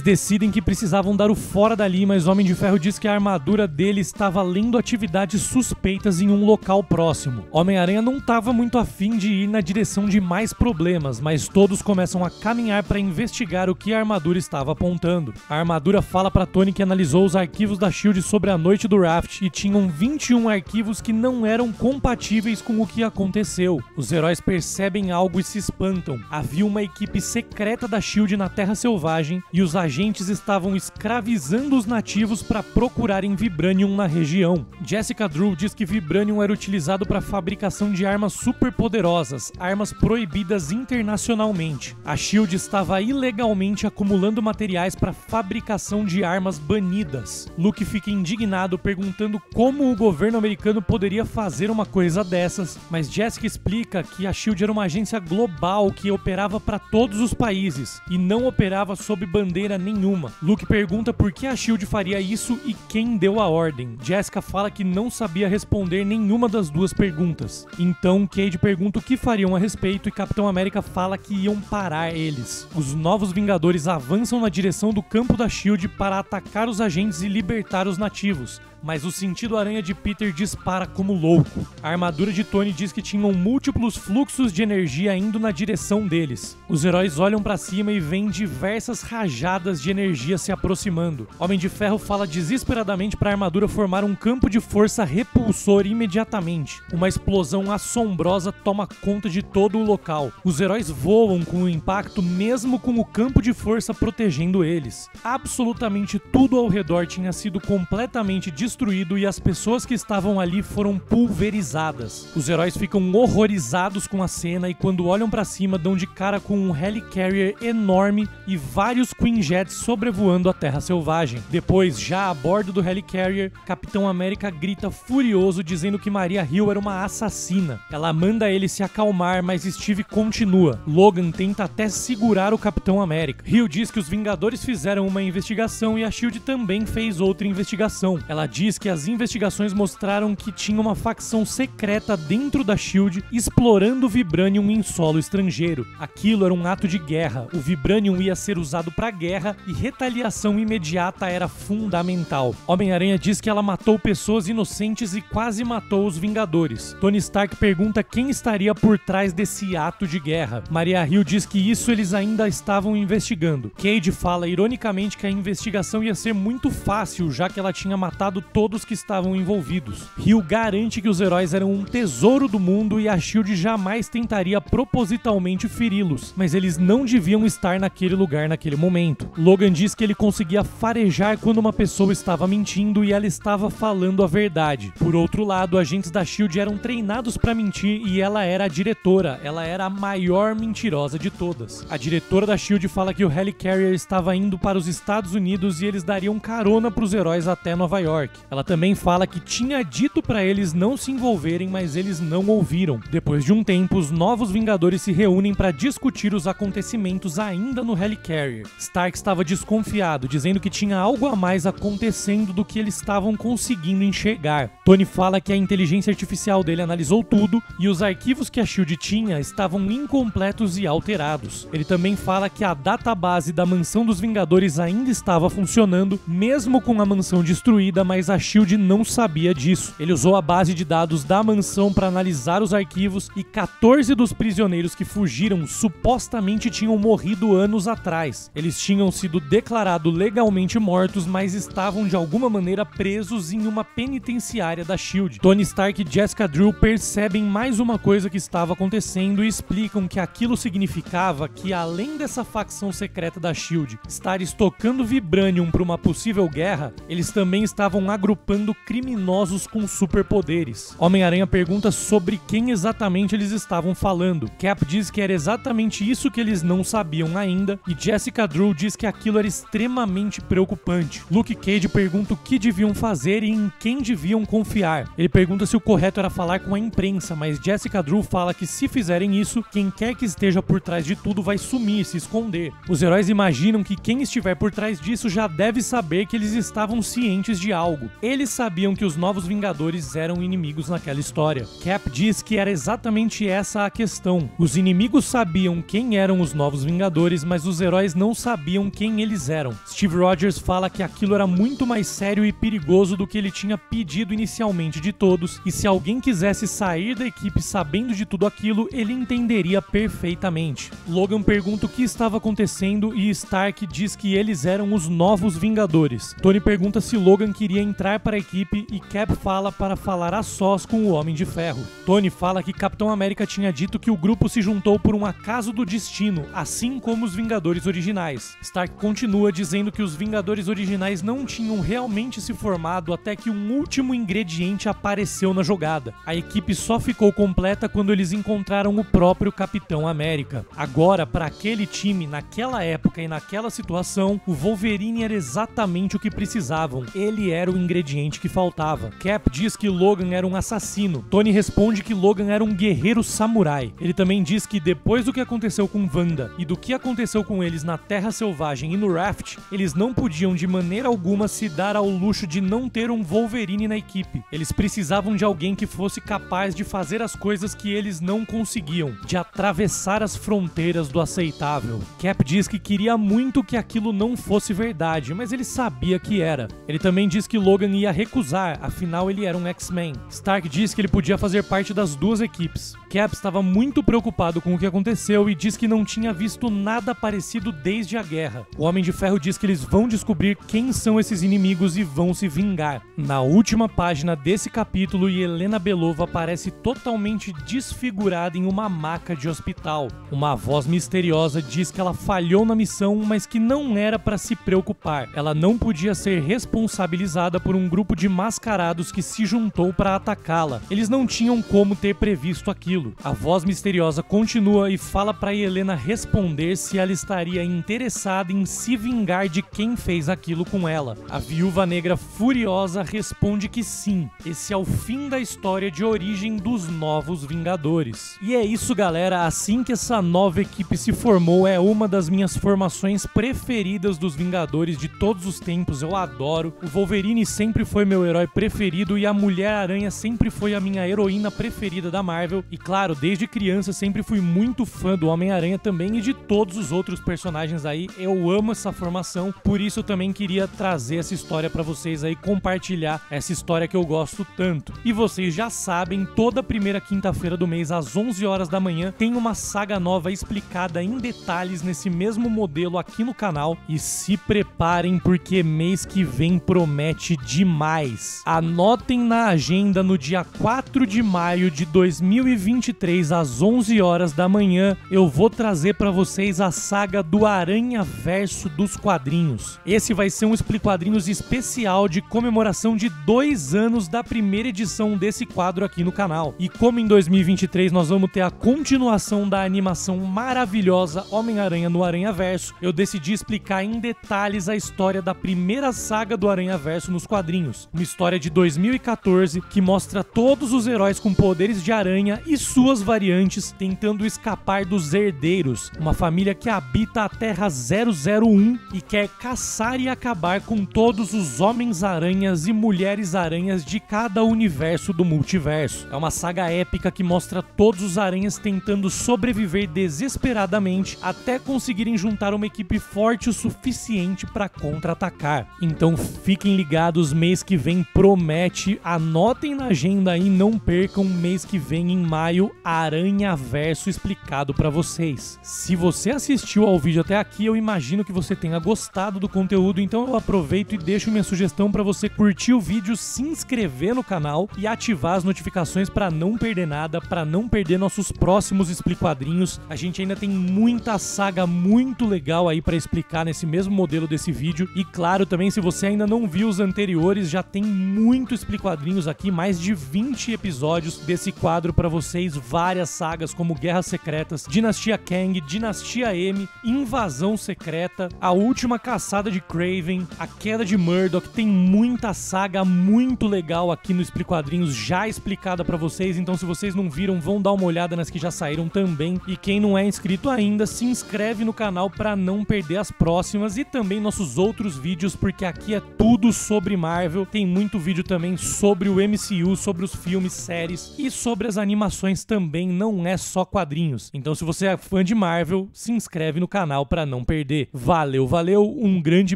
decidem que precisavam dar o fora dali, mas Homem de Ferro diz que a armadura dele estava lendo atividades suspeitas em um local próximo. Homem-Aranha não estava muito afim de ir na direção de mais problemas, mas todos começam a caminhar para investigar o que a armadura estava apontando. A armadura fala para Tony que analisou os arquivos da SHIELD sobre a noite do raft e tinham 21 arquivos que não eram compatíveis com o que aconteceu. Os heróis percebem algo e se espantam. Havia uma equipe secreta da SHIELD na Terra Selvagem e os agentes estavam escravizando os nativos para procurarem Vibranium na região. Jessica Drew diz que Vibranium era utilizado para a fabricação de armas superpoderosas, armas proibidas internacionalmente. A SHIELD estava ilegalmente acumulando materiais animais para fabricação de armas banidas. Luke fica indignado perguntando como o governo americano poderia fazer uma coisa dessas, mas Jessica explica que a SHIELD era uma agência global que operava para todos os países e não operava sob bandeira nenhuma. Luke pergunta por que a SHIELD faria isso e quem deu a ordem. Jessica fala que não sabia responder nenhuma das duas perguntas. Então Cade pergunta o que fariam a respeito e Capitão América fala que iam parar eles. Os novos Vingadores avançam na direção do campo da SHIELD para atacar os agentes e libertar os nativos, mas o sentido aranha de Peter dispara como louco. A armadura de Tony diz que tinham múltiplos fluxos de energia indo na direção deles. Os heróis olham pra cima e veem diversas rajadas de energia se aproximando. Homem de Ferro fala desesperadamente pra armadura formar um campo de força repulsor imediatamente. Uma explosão assombrosa toma conta de todo o local. Os heróis voam com o impacto mesmo com o campo de força protegendo eles. Absolutamente tudo ao redor tinha sido completamente destruído e as pessoas que estavam ali foram pulverizadas. Os heróis ficam horrorizados com a cena e quando olham pra cima dão de cara com um Helicarrier enorme e vários Quinjets sobrevoando a Terra Selvagem. Depois, já a bordo do Helicarrier, Capitão América grita furioso dizendo que Maria Hill era uma assassina. Ela manda ele se acalmar, mas Steve continua. Logan tenta até segurar o Capitão América. Hill diz que os Vingadores fizeram uma investigação e a SHIELD também fez outra investigação. Ela diz que as investigações mostraram que tinha uma facção secreta dentro da SHIELD explorando o Vibranium em solo estrangeiro. Aquilo era um ato de guerra. O Vibranium ia ser usado para guerra e retaliação imediata era fundamental. Homem-Aranha diz que ela matou pessoas inocentes e quase matou os Vingadores. Tony Stark pergunta quem estaria por trás desse ato de guerra. Maria Hill diz que isso eles ainda estavam investigando. Cade fala ironicamente que a investigação ia ser muito fácil, já que ela tinha matado todos que estavam envolvidos. Hill garante que os heróis eram um tesouro do mundo e a SHIELD jamais tentaria propositalmente feri-los, mas eles não deviam estar naquele lugar naquele momento. Logan diz que ele conseguia farejar quando uma pessoa estava mentindo e ela estava falando a verdade. Por outro lado, agentes da SHIELD eram treinados para mentir e ela era a diretora, ela era a maior mentirosa de todas. A diretora da SHIELD fala que o Helicarrier estava indo para os Estados Unidos e eles dariam carona para os heróis até Nova York. Ela também fala que tinha dito para eles não se envolverem, mas eles não ouviram. Depois de um tempo, os novos Vingadores se reúnem para discutir os acontecimentos ainda no Helicarrier. Stark estava desconfiado, dizendo que tinha algo a mais acontecendo do que eles estavam conseguindo enxergar. Tony fala que a inteligência artificial dele analisou tudo e os arquivos que a SHIELD tinha estavam incompletos e alterados. Ele também fala que a database da Mansão dos Vingadores ainda estava funcionando, mesmo com a mansão destruída, mas a SHIELD não sabia disso. Ele usou a base de dados da mansão para analisar os arquivos e 14 dos prisioneiros que fugiram supostamente tinham morrido anos atrás. Eles tinham sido declarados legalmente mortos, mas estavam de alguma maneira presos em uma penitenciária da SHIELD. Tony Stark e Jessica Drew percebem mais uma coisa que estava acontecendo e explicam que aquilo significava que, além dessa facção secreta da SHIELD estar estocando Vibranium para uma possível guerra, eles também estavam agrupando criminosos com superpoderes. Homem-Aranha pergunta sobre quem exatamente eles estavam falando. Cap diz que era exatamente isso que eles não sabiam ainda, e Jessica Drew diz que aquilo era extremamente preocupante. Luke Cage pergunta o que deviam fazer e em quem deviam confiar. Ele pergunta se o correto era falar com a imprensa, mas Jessica Drew fala que se fizerem isso, quem quer que esteja por trás de tudo vai sumir, se esconder. Os heróis imaginam que quem estiver por trás disso já deve saber que eles estavam cientes de algo. Eles sabiam que os novos Vingadores eram inimigos naquela história. Cap diz que era exatamente essa a questão. Os inimigos sabiam quem eram os novos Vingadores, mas os heróis não sabiam quem eles eram. Steve Rogers fala que aquilo era muito mais sério e perigoso do que ele tinha pedido inicialmente de todos, e se alguém quisesse sair da equipe sabendo de tudo aquilo, ele entenderia perfeitamente. Logan pergunta o que estava acontecendo e Stark diz que eles eram os novos Vingadores. Tony pergunta se Logan queria entrar para a equipe e Cap fala para falar a sós com o Homem de Ferro. Tony fala que Capitão América tinha dito que o grupo se juntou por um acaso do destino, assim como os Vingadores originais. Stark continua dizendo que os Vingadores originais não tinham realmente se formado até que um último ingrediente apareceu na jogada. A equipe só ficou completa quando eles encontraram o próprio Capitão América. Agora, para aquele time, naquela época e naquela situação, o Wolverine era exatamente o que precisavam. Ele era o ingrediente que faltava. Cap diz que Logan era um assassino. Tony responde que Logan era um guerreiro samurai. Ele também diz que depois do que aconteceu com Wanda e do que aconteceu com eles na Terra Selvagem e no Raft, eles não podiam de maneira alguma se dar ao luxo de não ter um Wolverine na equipe. Eles precisavam de alguém que fosse capaz de fazer as coisas que eles não conseguiam, de atravessar as fronteiras do aceitável. Cap diz que queria muito que aquilo não fosse verdade, mas ele sabia que era. Ele também diz que Logan ia recusar, afinal ele era um X-Men. Stark diz que ele podia fazer parte das duas equipes. Cap estava muito preocupado com o que aconteceu e diz que não tinha visto nada parecido desde a guerra. O Homem de Ferro diz que eles vão descobrir quem são esses inimigos e vão se vingar. Na última página desse capítulo, Yelena Belova aparece totalmente desfigurada em uma maca de hospital. Uma voz misteriosa diz que ela falhou na missão, mas que não era para se preocupar. Ela não podia ser responsabilizada por um grupo de mascarados que se juntou para atacá-la. Eles não tinham como ter previsto aquilo. A voz misteriosa continua e fala para Yelena responder se ela estaria interessada em se vingar de quem fez aquilo com ela. A Viúva Negra furiosa responde que sim. Esse é o fim da história de origem dos Novos Vingadores. E é isso, galera. Assim que essa nova equipe se formou, é uma das minhas formações preferidas dos Vingadores de todos os tempos. Eu adoro. O Wolverine sempre foi meu herói preferido e a Mulher-Aranha sempre foi a minha heroína preferida da Marvel. E claro, desde criança sempre fui muito fã do Homem-Aranha também e de todos os outros personagens aí. Eu amo essa formação, por isso eu também queria trazer essa história pra vocês aí, compartilhar essa história que eu gosto tanto. E vocês já sabem, toda primeira quinta-feira do mês, às 11 horas da manhã, tem uma saga nova explicada em detalhes nesse mesmo modelo aqui no canal. E se preparem, porque mês que vem promete demais. Anotem na agenda, no dia 4 de maio de 2023, às 11 horas da manhã, eu vou trazer pra vocês a saga do Aranhaverso dos quadrinhos. Esse vai ser um Expliquadrinhos especial de comemoração de 2 anos da primeira edição desse quadro aqui no canal. E como em 2023 nós vamos ter a continuação da animação maravilhosa Homem-Aranha no Aranhaverso, eu decidi explicar em detalhes a história da primeira saga do Aranhaverso nos quadrinhos. Uma história de 2014 que mostra todos os heróis com poderes de aranha e suas variantes tentando escapar dos Herdeiros, uma família que habita a Terra 001 e quer caçar e acabar com todos os Homens-Aranhas e Mulheres-Aranhas de cada universo do multiverso. É uma saga épica que mostra todos os aranhas tentando sobreviver desesperadamente até conseguirem juntar uma equipe forte o suficiente para contra-atacar. Então fiquem ligados, mês que vem promete. Anotem na agenda aí, não percam, mês que vem em maio, Aranhaverso explicado para vocês. Se você assistiu ao vídeo até aqui, eu imagino que você tenha gostado do conteúdo, então eu aproveito e deixo minha sugestão para você curtir o vídeo, se inscrever no canal e ativar as notificações para não perder nada, para não perder nossos próximos Expliquadrinhos. A gente ainda tem muita saga muito legal aí para explicar nesse mesmo modelo desse vídeo. E claro, também se você ainda não viu os anteriores, já tem muito Expliquadrinhos aqui, mais de 20 episódios desse quadro para vocês, várias sagas como Guerras Secretas, Dinastia Kang, Dinastia M, Invasão Secreta, A Última Caçada de Kraven, A Queda de Murdoch. Tem muita saga muito legal aqui no Expliquadrinhos já explicada para vocês, então se vocês não viram, vão dar uma olhada nas que já saíram também. E quem não é inscrito ainda, se inscreve no canal para não perder as próximas e também nossos outros vídeos, porque aqui é tudo sobre Marvel. Tem muito vídeo também sobre o MCU, sobre os filmes, séries e sobre as animações também, não é só quadrinhos. Então se você é fã de Marvel, se inscreve no canal para não perder. Valeu, valeu, um grande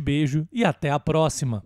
beijo e até a próxima.